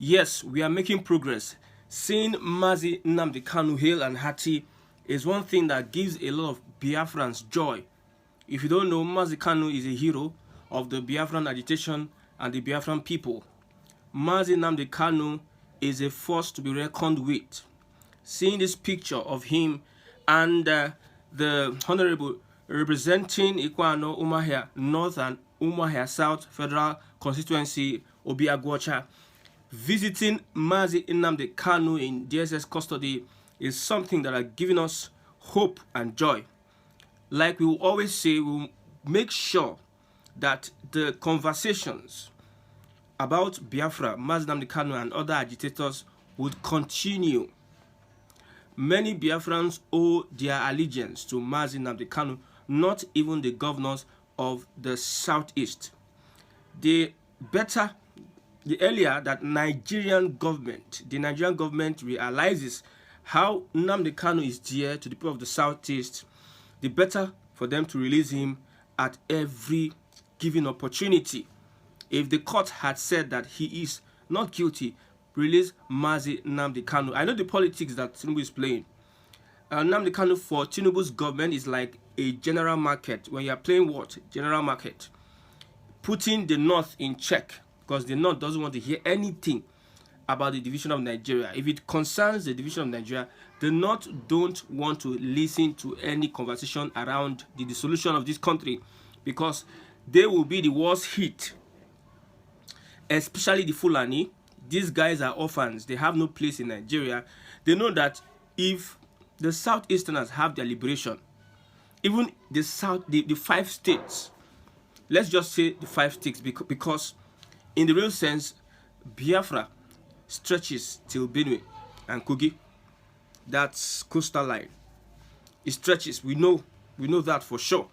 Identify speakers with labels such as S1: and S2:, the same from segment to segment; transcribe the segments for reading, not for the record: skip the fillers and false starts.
S1: Yes, we are making progress. Seeing Mazi Nnamdi Kanu hail and hearty is one thing that gives a lot of Biafrans joy. If you don't know, Mazi Kanu is a hero of the Biafran agitation and the Biafran people. Mazi Nnamdi Kanu is a force to be reckoned with. Seeing this picture of him and the Honorable representing Ikwano Umuahia North and Umuahia South Federal Constituency, Obi Aguocha, visiting Mazi Nnamdi Kanu in DSS custody is something that are giving us hope and joy. Like we will always say, we'll make sure that the conversations about Biafra, Mazi Nnamdi Kanu and other agitators would continue. Many Biafrans owe their allegiance to Mazi Nnamdi Kanu, not even the governors of the Southeast. The earlier that the Nigerian government realizes how Nnamdi Kanu is dear to the people of the Southeast, the better for them to release him at every given opportunity. If the court had said that he is not guilty, release Mazi Nnamdi Kanu. I know the politics that Tinubu is playing. Nnamdi Kanu for Tinubu's government is like a general market. When you are playing what? General market. Putting the North in check, because the North doesn't want to hear anything about the division of Nigeria. If it concerns the division of Nigeria, the North don't want to listen to any conversation around the dissolution of this country, because they will be the worst hit, especially the Fulani. These guys are orphans. They have no place in Nigeria. They know that if the Southeasterners have their liberation, even the 5 states, let's just say the 5 states, because in the real sense, Biafra stretches till Benue and Kogi. That's coastal line. It stretches. We know that for sure.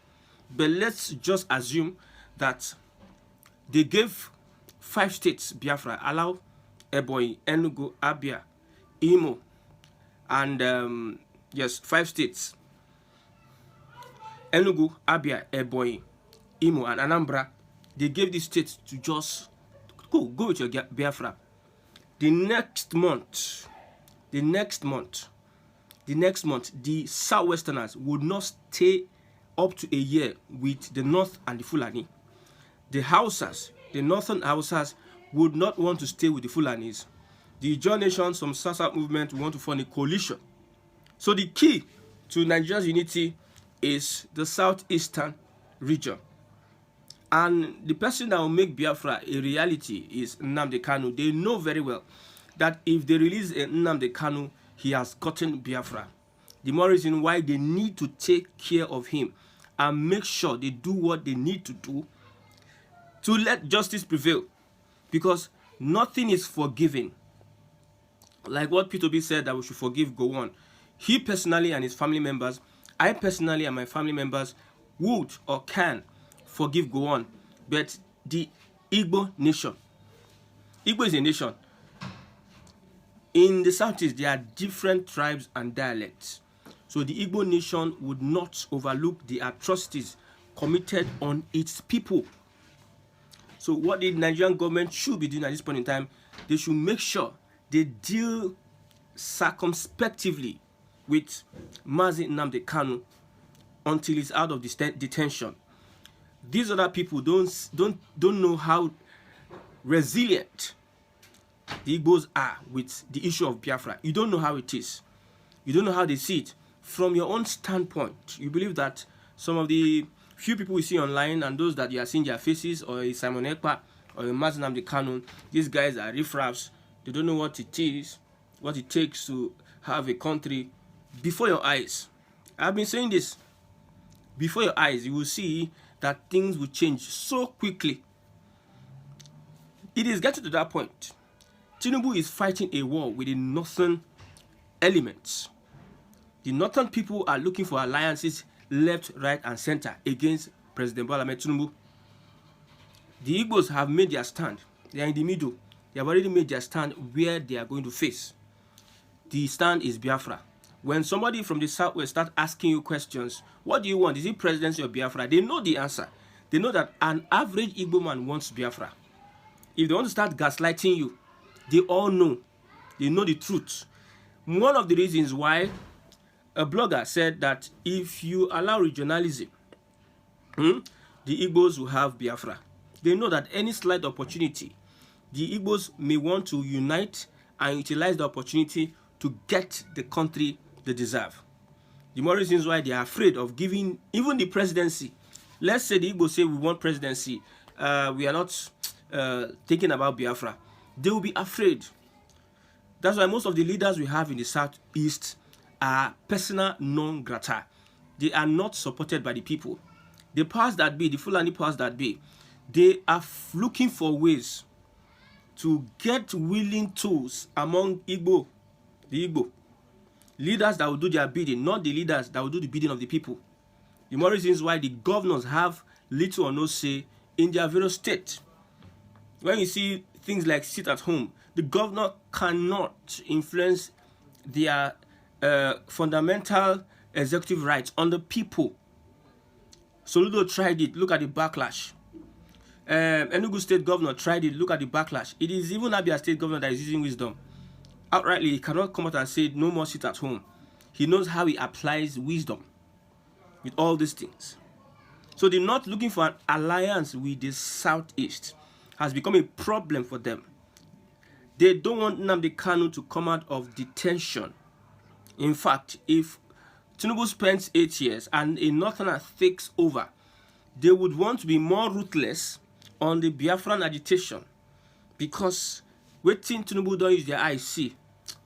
S1: But let's just assume that they gave 5 states Biafra, allow Ebonyi, Enugu, Abia, Imo, and yes, 5 states. Enugu, Abia, Ebonyi, Imo, and Anambra. They gave these states to just go with your Biafra. The next month, the Southwesterners would not stay up to a year with the North and the Fulani. The Hausas, the Northern Hausas, would not want to stay with the Fulanis. The John Nations from South movement want to form a coalition. So the key to Nigeria's unity is the Southeastern region. And the person that will make Biafra a reality is Nnamdi Kanu. They know very well that if they release Nnamdi Kanu, he has gotten Biafra. The more reason why they need to take care of him and make sure they do what they need to do to let justice prevail. Because nothing is forgiven. Like what P2B said, that we should forgive, go on. He personally and his family members, I personally and my family members would or can forgive, go on. But the Igbo nation, Igbo is a nation. In the Southeast, there are different tribes and dialects. So the Igbo nation would not overlook the atrocities committed on its people. So what the Nigerian government should be doing at this point in time, they should make sure they deal circumspectively with Mazi Nnamdi Kanu until he's out of detention. These other people don't know how resilient the Igbos are with the issue of Biafra. You don't know how it is. You don't know how they see it. From your own standpoint, you believe that some of the few people we see online and those that you are seeing their faces, or a Simon Ekpa or a Mazi Nnamdi Kanu, these guys are riffraffs. They don't know what it is, what it takes to have a country. Before your eyes, I've been saying this, before your eyes, you will see that things will change so quickly. It is getting to that point. Tinubu is fighting a war with the northern elements. The northern people are looking for alliances left, right, and center against President Bola Ahmed Tinubu. The Igbos have made their stand. They are in the middle. They have already made their stand where they are going to face. The stand is Biafra. When somebody from the Southwest start asking you questions, what do you want? Is it presidency or Biafra? They know the answer. They know that an average Igbo man wants Biafra. If they want to start gaslighting you, They all know. They know the truth. One of the reasons why a blogger said that if you allow regionalism, the Igbos will have Biafra. They know that any slight opportunity, the Igbos may want to unite and utilize the opportunity to get the country they deserve. The more reasons why they are afraid of giving even the presidency. Let's say the Igbos say we want presidency. We are not thinking about Biafra. They will be afraid. That's why most of the leaders we have in the Southeast are persona non grata. They are not supported by the people. The powers that be, the Fulani powers that be, they are looking for ways to get willing tools among the Igbo leaders that will do their bidding, not the leaders that will do the bidding of the people. The more reasons why the governors have little or no say in their various state. When you see things like sit at home, the governor cannot influence their fundamental executive rights on the people. Soludo tried it. Look at the backlash. Enugu State Governor tried it. Look at the backlash. It is even Abia State Governor that is using wisdom. Outrightly, he cannot come out and say no more sit at home. He knows how he applies wisdom with all these things. So they're not looking for an alliance with the Southeast. Has become a problem for them. They don't want Nnamdi Kanu to come out of detention. In fact, if Tinubu spends 8 years and a Northerner takes over, they would want to be more ruthless on the Biafran agitation, because waiting Tinubu don't use their eyes see,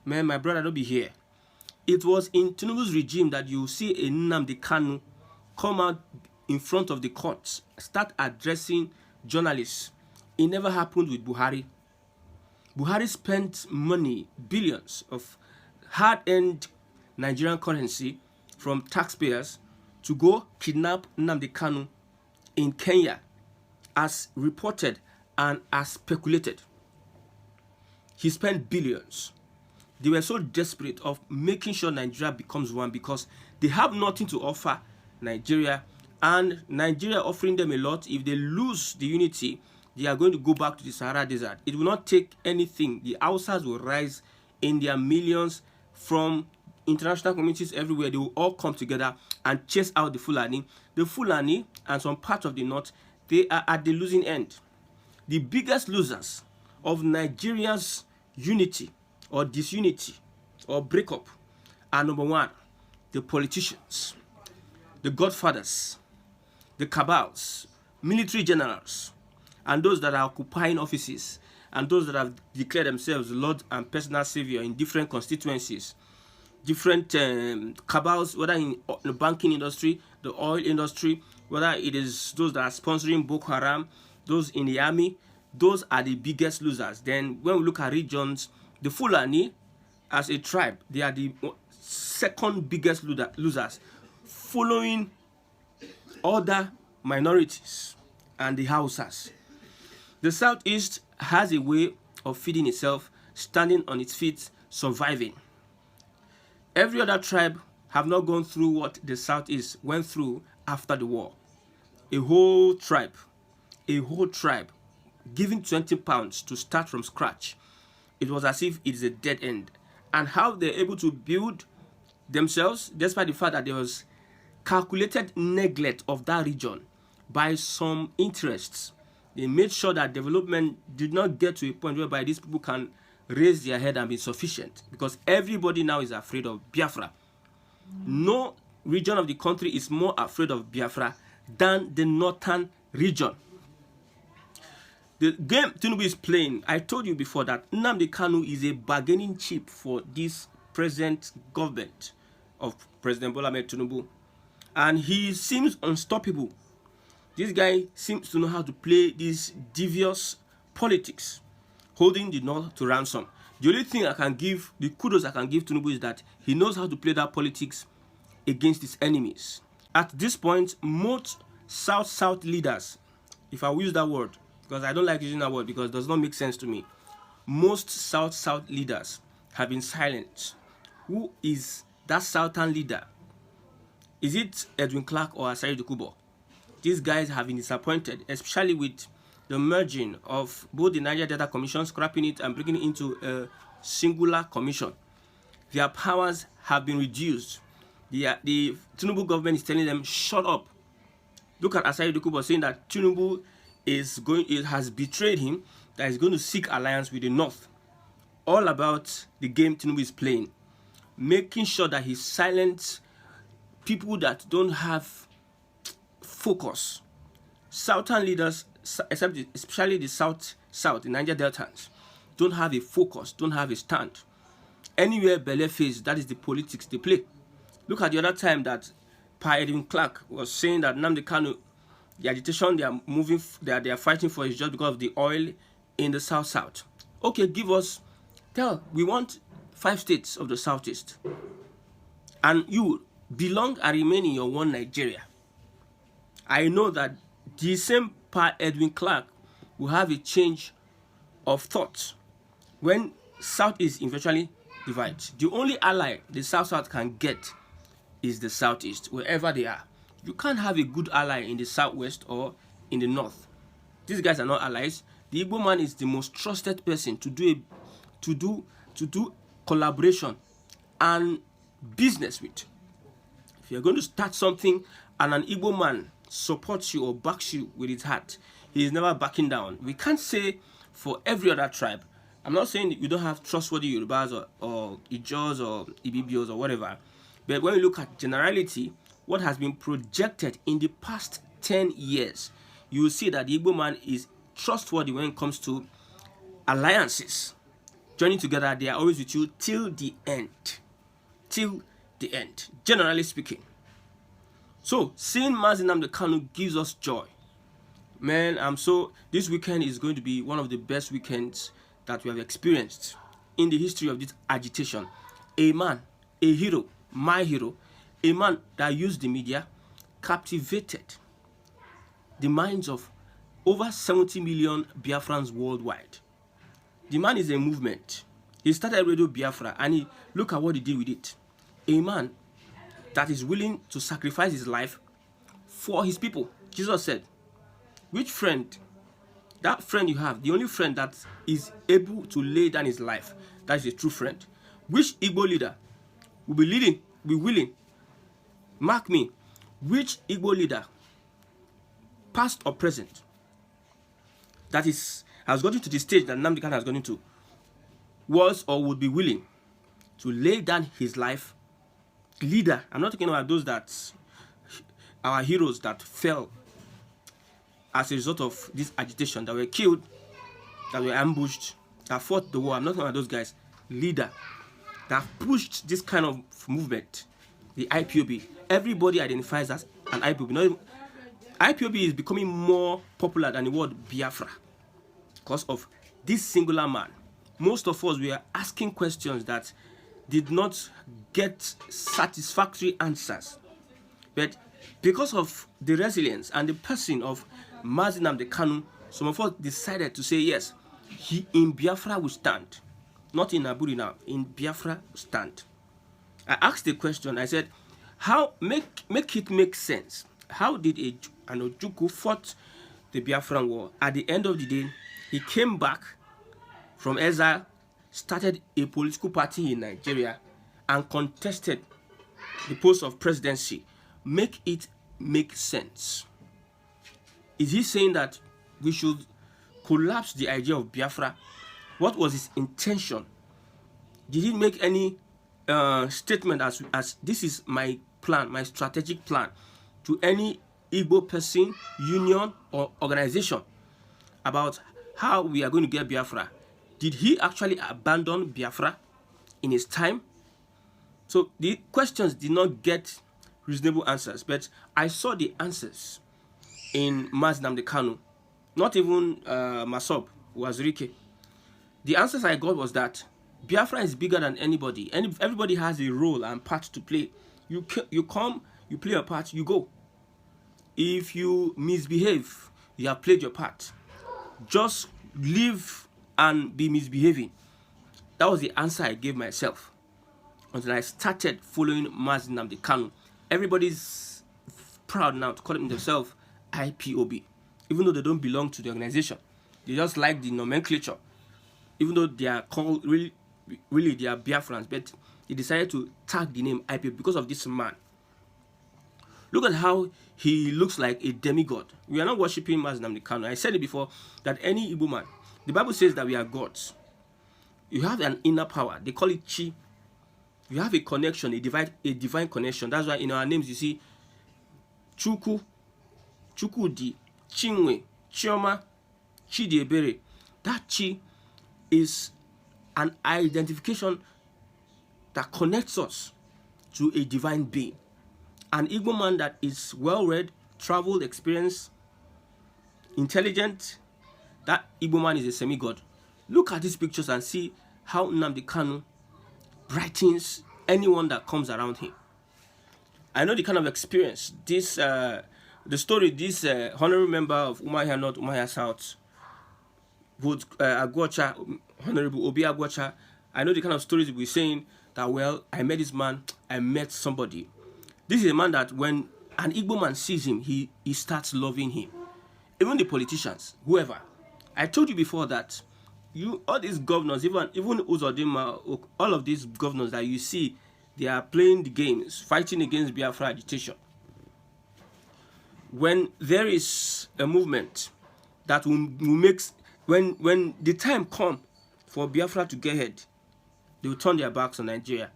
S1: man, my brother don't be here. It was in Tinubu's regime that you see a Nnamdi Kanu come out in front of the courts, start addressing journalists. It never happened with Buhari. Buhari spent money, billions of hard-earned Nigerian currency from taxpayers to go kidnap Nnamdi Kanu in Kenya, as reported and as speculated. He spent billions. They were so desperate of making sure Nigeria becomes one because they have nothing to offer Nigeria, and Nigeria offering them a lot. If they lose the unity, they are going to go back to the Sahara Desert. It will not take anything. The Hausas will rise in their millions from international communities everywhere. They will all come together and chase out the Fulani. The Fulani and some parts of the north, they are at the losing end. The biggest losers of Nigeria's unity or disunity or breakup are number one, the politicians, the godfathers, the cabals, military generals, and those that are occupying offices, and those that have declared themselves Lord and personal savior in different constituencies, different cabals, whether in the banking industry, the oil industry, whether it is those that are sponsoring Boko Haram, those in the army. Those are the biggest losers. Then when we look at regions, the Fulani as a tribe, they are the second biggest losers, following other minorities and the Hausas. The Southeast has a way of feeding itself, standing on its feet, surviving. Every other tribe have not gone through what the Southeast went through after the war. A whole tribe giving 20 pounds to start from scratch. It was as if it's a dead end. And how they're able to build themselves, despite the fact that there was calculated neglect of that region by some interests. They made sure that development did not get to a point whereby these people can raise their head and be sufficient, because everybody now is afraid of Biafra. No region of the country is more afraid of Biafra than the northern region. The game Tinubu is playing, I told you before that Nnamdi Kanu is a bargaining chip for this present government of President Bola Ahmed Tinubu, and he seems unstoppable. This guy seems to know how to play this devious politics, holding the North to ransom. The only thing I can give, the kudos I can give Tinubu, is that he knows how to play that politics against his enemies. At this point, most South-South leaders, if I will use that word, because I don't like using that word because it does not make sense to me, most South-South leaders have been silent. Who is that Southern leader? Is it Edwin Clark or Asari Dokubo? These guys have been disappointed, especially with the merging of both the Niger Delta Commission, scrapping it and bringing it into a singular commission. Their powers have been reduced. The Tinubu government is telling them, shut up. Look at Asai Dokubo saying that Tinubu has betrayed him, that he's going to seek alliance with the North. All about the game Tinubu is playing, making sure that he silences people that don't have focus. Southern leaders, especially the South, the Niger Deltans, don't have a focus, don't have a stand. Anywhere Bele face, that is the politics they play. Look at the other time that Pa Edwin Clark was saying that Nnamdi Kanu, the agitation they are fighting for is just because of the oil in the South. Okay, we want 5 states of the Southeast, and you belong and remain in your one Nigeria. I know that the same Pa Edwin Clark will have a change of thought when Southeast eventually divides. The only ally the South can get is the Southeast, wherever they are. You can't have a good ally in the Southwest or in the North. These guys are not allies. The Igbo man is the most trusted person to do collaboration and business with. If you're going to start something and an Igbo man supports you or backs you with his heart, he is never backing down. We can't say for every other tribe. I'm not saying that you don't have trustworthy Yorubas or Ijos or Ibibios or whatever. But when you look at generality, what has been projected in the past 10 years, you will see that the Igbo man is trustworthy when it comes to alliances. Joining together, they are always with you till the end. Till the end, generally speaking. So, seeing Nnamdi Kanu gives us joy. Man, this weekend is going to be one of the best weekends that we have experienced in the history of this agitation. A man, a hero, my hero, a man that used the media, captivated the minds of over 70 million Biafrans worldwide. The man is a movement. He started Radio Biafra and look at what he did with it. A man that is willing to sacrifice his life for his people. Jesus said, which friend, that friend you have, the only friend that is able to lay down his life, that is a true friend. Which Igbo leader will be willing, mark me, which Igbo leader, past or present, that has gotten to the stage that Nnamdi Kanu has gotten to, was or would be willing to lay down his life, leader. I'm not talking about those that, our heroes that fell as a result of this agitation, that were killed, that were ambushed, that fought the war. I'm not talking about those guys. Leader that pushed this kind of movement, the IPOB. Everybody identifies as an IPOB. IPOB is becoming more popular than the word Biafra because of this singular man. Most of us were asking questions that did not get satisfactory answers. But because of the resilience and the person of Nnamdi Kanu, some of us decided to say yes, he in Biafra will stand. Not in Aburi now, in Biafra will stand. I asked the question, I said, how make it make sense? How did an Ojukwu fought the Biafran war? At the end of the day, he came back from exile, started a political party in Nigeria, and contested the post of presidency. Make it make sense. Is he saying that we should collapse the idea of Biafra? What was his intention? Did he make any statement as this is my plan, my strategic plan, to any Igbo person, union, or organization about how we are going to get Biafra? Did he actually abandon Biafra in his time? So the questions did not get reasonable answers, but I saw the answers in Nnamdi Kanu, not even Masob, Wazirike. The answers I got was that Biafra is bigger than anybody, and everybody has a role and part to play. You come, you play a part, you go. If you misbehave, you have played your part. Just live and be misbehaving. That was the answer I gave myself until I started following Nnamdi Kanu. Everybody's proud now to call themselves IPOB. even though they don't belong to the organization. They just like the nomenclature, even though they are called really they are Biafrans, but they decided to tag the name IPOB because of this man. Look at how he looks like a demigod. We are not worshiping him as Nnamdi Kanu. I said it before that any Igbo man, the Bible says that we are gods. You have an inner power. They call it chi. You have a connection, a divine connection. That's why in our names you see Chukwu, Chukwudi, Chinwe, Chioma, Chidiebere. That chi is an identification that connects us to a divine being. An Igbo man that is well-read, traveled, experienced, intelligent, that Igbo man is a semi-god. Look at these pictures and see how Nnamdi Kanu brightens anyone that comes around him. I know the kind of experience this, the story this honorary member of Umuahia North, Umuahia South, would Aguocha, Honorable Obi Aguocha, I know the kind of stories we're saying that, well, I met this man, I met somebody. This is a man that when an Igbo man sees him, he starts loving him. Even the politicians, whoever. I told you before that all these governors, even Uzodinma, all of these governors that you see, they are playing the games, fighting against Biafra agitation. When there is a movement that will make, when the time comes for Biafra to get ahead, they will turn their backs on Nigeria.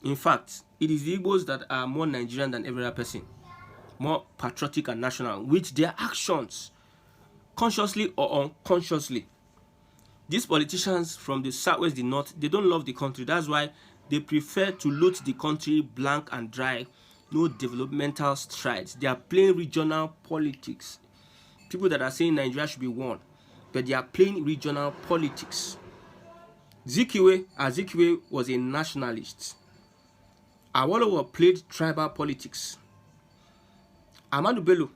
S1: In fact, it is the Igbos that are more Nigerian than every other person, more patriotic and national, with their actions, consciously or unconsciously. These politicians from the southwest, the north, they don't love the country. That's why they prefer to loot the country blank and dry, no developmental strides. They are playing regional politics. People that are saying Nigeria should be one, but they are playing regional politics. Azikiwe was a nationalist. Awolowo played tribal politics. Ahmadu Bello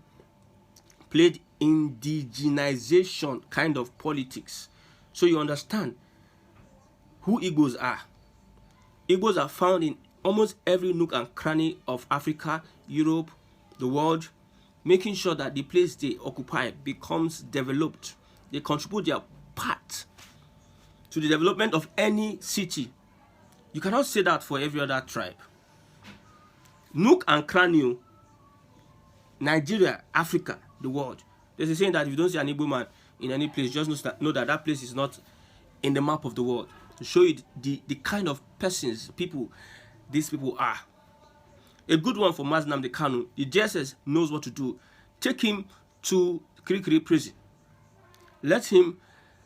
S1: played indigenization kind of politics. So you understand who Igbos are. Igbos are found in almost every nook and cranny of Africa, Europe, the world, making sure that the place they occupy becomes developed. They contribute their part to the development of any city. You cannot say that for every other tribe. Nook and cranny, Nigeria, Africa, the world. There's a saying that if you don't see an Igbo man in any place, just know that that place is not in the map of the world. To show you the kind of persons, people, these people are. A good one for Nnamdi Kanu, the JSS knows what to do. Take him to Kirikiri prison. Let him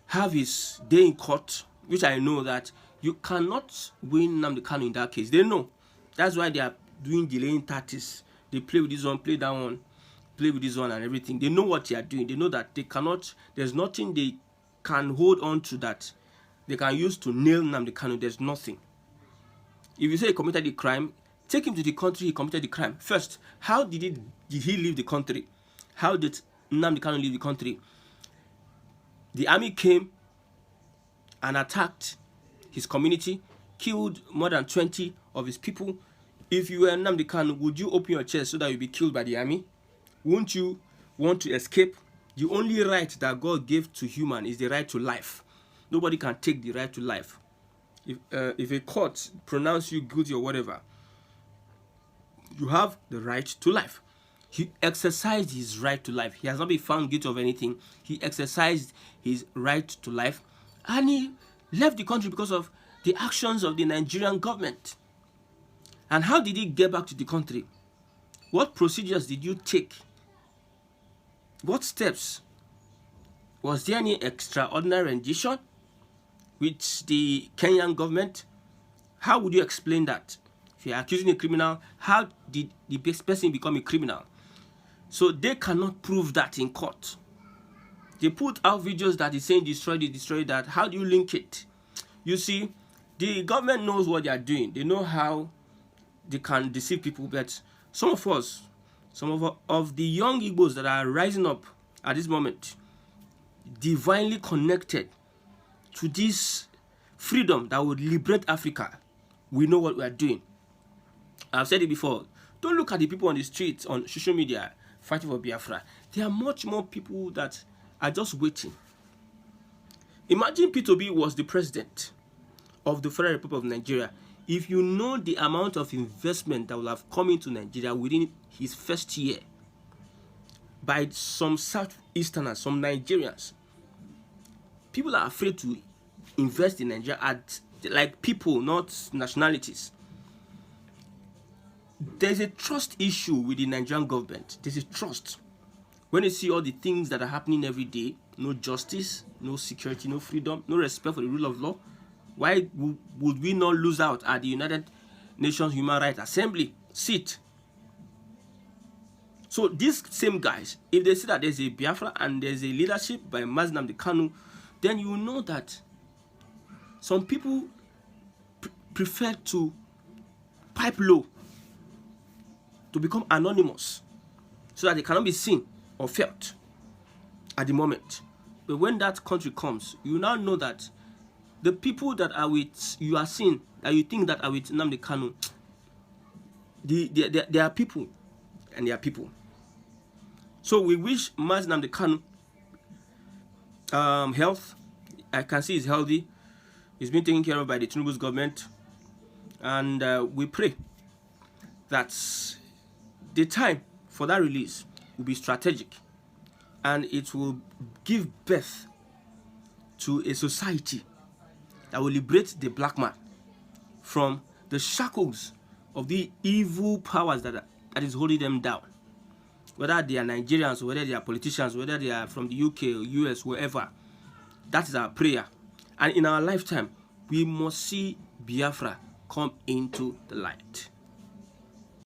S1: have his day in court, which I know that you cannot win Nnamdi Kanu in that case. They know. That's why they are doing delaying tactics. They play with this one, play that one, play with this one and everything. They know what they are doing. They know that they cannot, there's nothing they can hold on to that they can use to nail Nnamdi Kanu. There's nothing. If you say he committed a crime, take him to the country he committed the crime. First, how did he leave the country? How did Nnamdi Kanu leave the country? The army came and attacked his community, killed more than 20 of his people. If you were Nnamdi Kanu, would you open your chest so that you'll be killed by the army? Won't you want to escape? The only right that God gave to human is the right to life. Nobody can take the right to life. If a court pronounces you guilty or whatever, you have the right to life. He exercised his right to life. He has not been found guilty of anything. He exercised his right to life, and he left the country because of the actions of the Nigerian government. And how did he get back to the country? What procedures did you take? What steps? Was there any extraordinary rendition with the Kenyan government? How would you explain that? If you're accusing a criminal, how did the person become a criminal? So they cannot prove that in court. They put out videos that is saying destroy that. How do you link it? You see, the government knows what they are doing. They know how they can deceive people, but some of us, of the young Igbos that are rising up at this moment, divinely connected to this freedom that would liberate Africa, we know what we are doing. I've said it before. Don't look at the people on the streets, on social media, fighting for Biafra. There are much more people that are just waiting. Imagine P2B was the president of the Federal Republic of Nigeria. If you know the amount of investment that will have come into Nigeria within his first year by some Southeasterners, some Nigerians, people are afraid to invest in Nigeria like people, not nationalities. There's a trust issue with the Nigerian government. There's a trust. When you see all the things that are happening every day, no justice, no security, no freedom, no respect for the rule of law, why would we not lose out at the United Nations Human Rights Assembly seat? So these same guys, if they see that there's a Biafra and there's a leadership by Nnamdi Kanu, then you know that some people prefer to pipe low, to become anonymous, so that they cannot be seen or felt at the moment. But when that country comes, you now know that the people that are with, you are seeing, that you think that are with Nnamdi Kanu, they are people, and they are people. So we wish Nnamdi Kanu health. I can see he's healthy. He's been taken care of by the Tinubu's government. And we pray that the time for that release will be strategic, and it will give birth to a society that will liberate the black man from the shackles of the evil powers that is holding them down. Whether they are Nigerians, whether they are politicians, whether they are from the UK or US, wherever. That is our prayer. And in our lifetime, we must see Biafra come into the light.